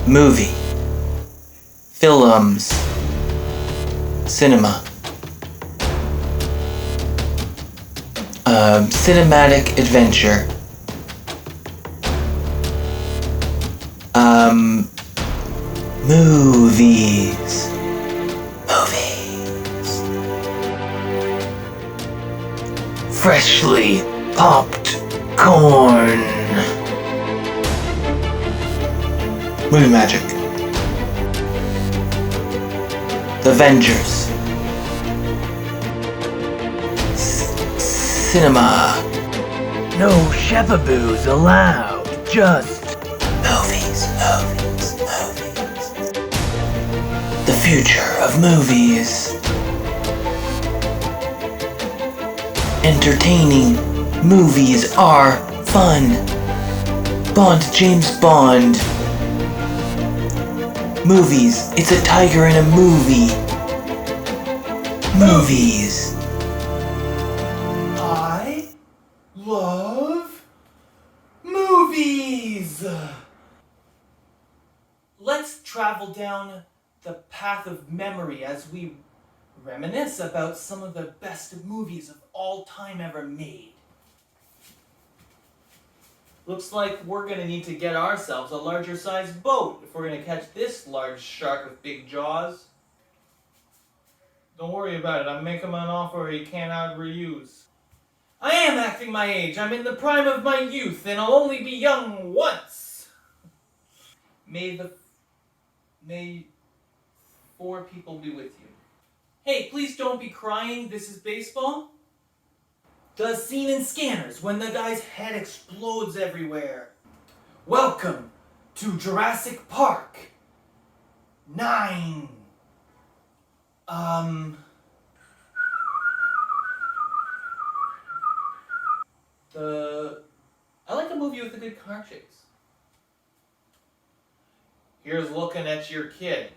movie, films, cinema, cinematic adventure, movies, freshly popped corn, movie magic, The Avengers, cinema, no shepaboos allowed, just movies. The future of movies. Entertaining movies are fun. James Bond. Movies. It's a tiger in a movie. Movies. I love movies. Let's travel down the path of memory as we reminisce about some of the best movies of all time ever made. Looks like we're gonna need to get ourselves a larger sized boat if we're gonna catch this large shark with big jaws. Don't worry about it, I'm making him an offer he cannot reuse. I am acting my age, I'm in the prime of my youth, and I'll only be young once. May 4 people be with you. Hey, please don't be crying, this is baseball. The scene in Scanners when the guy's head explodes everywhere. Welcome to Jurassic Park 9. I like a movie with a good car chase. Here's looking at your kid.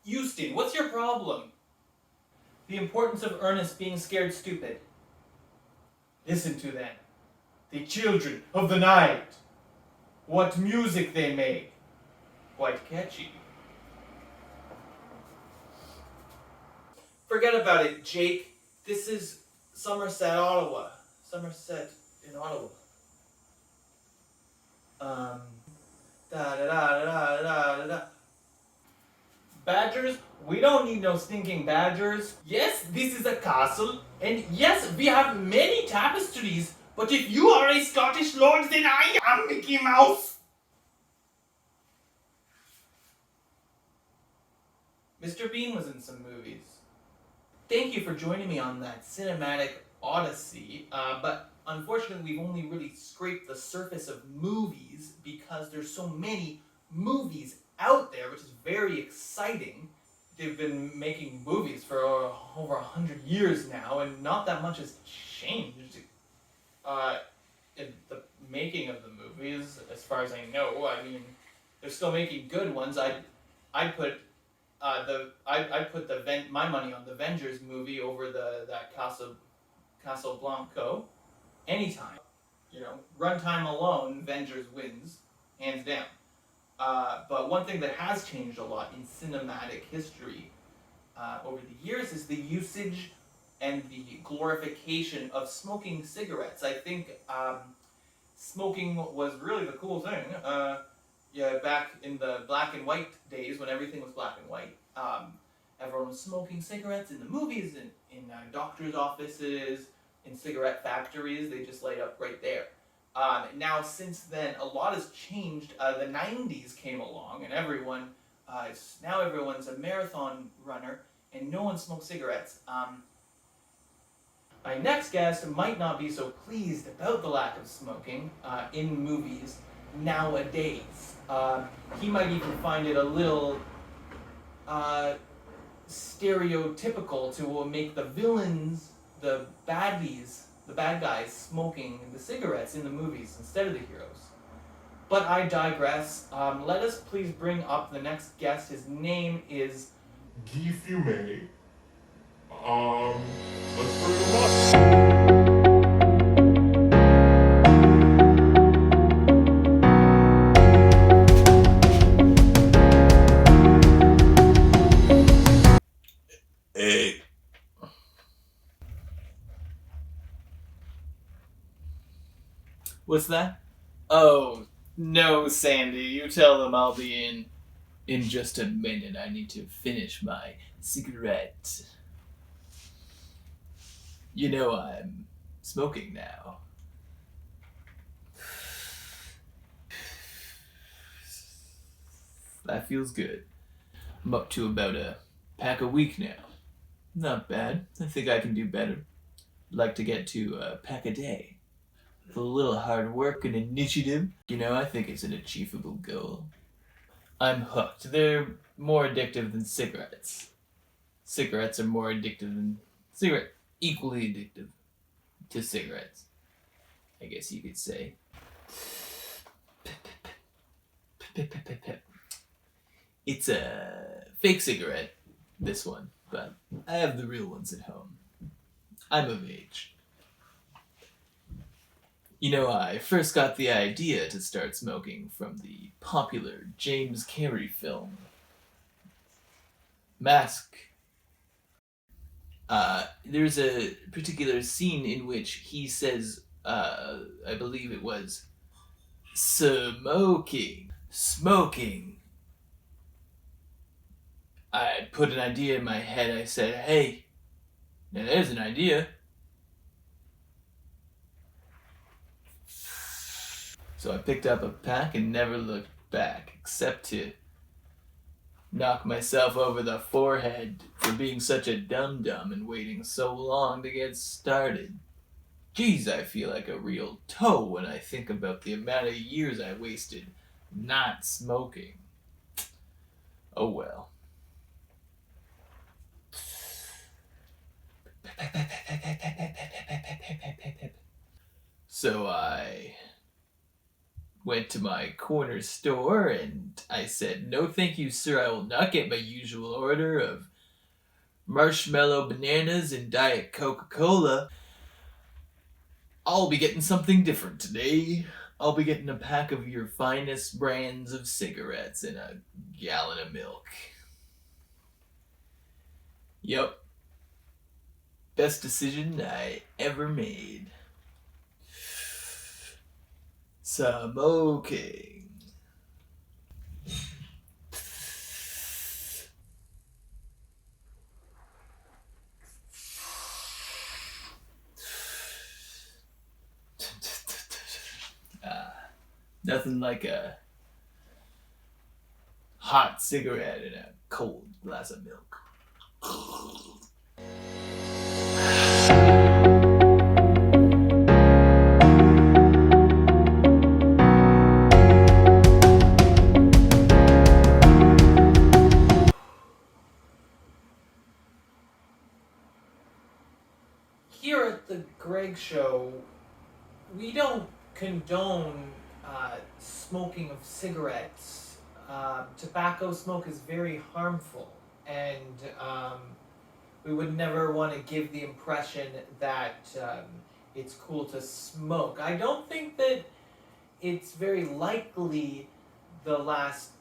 Houston, what's your problem? The importance of Ernest being scared stupid. Listen to them. The children of the night. What music they make. Quite catchy. Forget about it, Jake. This is Somerset, Ottawa. Somerset in Ottawa. Badgers? We don't need no stinking badgers. Yes, this is a castle, and yes, we have many tapestries, but if you are a Scottish lord, then I am Mickey Mouse. Mr. Bean was in some movies. Thank you for joining me on that cinematic odyssey, but unfortunately we've only really scraped the surface of movies because there's so many movies out there, which is very exciting. They've been making movies for over 100 years now, and not that much has changed in the making of the movies, as far as I know. I mean, they're still making good ones. I put my money on the Avengers movie over that Casablanca anytime. You know, runtime alone, Avengers wins, hands down. But one thing that has changed a lot in cinematic history over the years is the usage and the glorification of smoking cigarettes. I think smoking was really the cool thing. Back in the black and white days when everything was black and white, everyone was smoking cigarettes in the movies, in doctors' offices, in cigarette factories. They just light up right there. Now, since then, a lot has changed. The 90s came along, and now everyone's a marathon runner, and no one smokes cigarettes. My next guest might not be so pleased about the lack of smoking in movies nowadays. He might even find it a little stereotypical to make the villains, the bad guys smoking the cigarettes in the movies instead of the heroes. But I digress. Let us please bring up the next guest. His name is Guy Fiume. Let's bring him up. What's that? Oh, no, Sandy. You tell them I'll be in just a minute. I need to finish my cigarette. You know I'm smoking now. That feels good. I'm up to about a pack a week now. Not bad. I think I can do better. I'd like to get to a pack a day. With a little hard work and initiative, I think it's an achievable goal. I'm hooked. They're more addictive than cigarettes. Cigarettes are more addictive than equally addictive to cigarettes, I guess you could say. It's a fake cigarette, this one, but I have the real ones at home. I'm of age. I first got the idea to start smoking from the popular James Carey film, Mask. There's a particular scene in which he says, I believe it was, smoking. I put an idea in my head. I said, hey, now there's an idea. So I picked up a pack and never looked back, except to knock myself over the forehead for being such a dum-dum and waiting so long to get started. Geez, I feel like a real toe when I think about the amount of years I wasted not smoking. Oh well. So I went to my corner store and I said, no thank you, sir, I will not get my usual order of marshmallow bananas and Diet Coca-Cola. I'll be getting something different today. I'll be getting a pack of your finest brands of cigarettes and a gallon of milk. Yup. Best decision I ever made. Smoking. Nothing like a hot cigarette and a cold glass of milk. Here at the Greg Show, we don't condone smoking of cigarettes. Tobacco smoke is very harmful, and we would never want to give the impression that it's cool to smoke. I don't think that it's very likely the last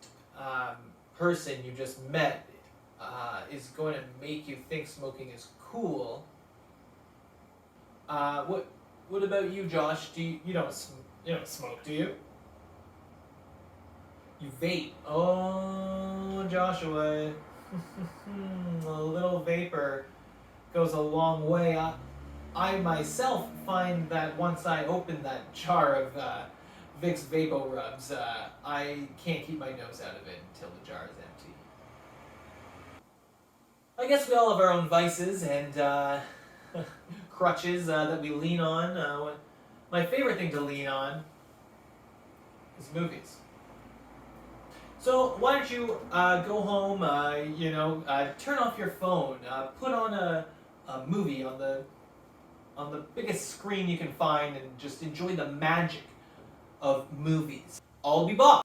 person you just met is going to make you think smoking is cool. What about you, Josh? You don't smoke, do you? You vape. Oh, Joshua. A little vapor goes a long way. I myself find that once I open that jar of Vicks Vapo Rubs, I can't keep my nose out of it until the jar is empty. I guess we all have our own vices and crutches that we lean on. My favorite thing to lean on is movies. So why don't you go home, turn off your phone, put on a movie on the biggest screen you can find and just enjoy the magic of movies. I'll be back.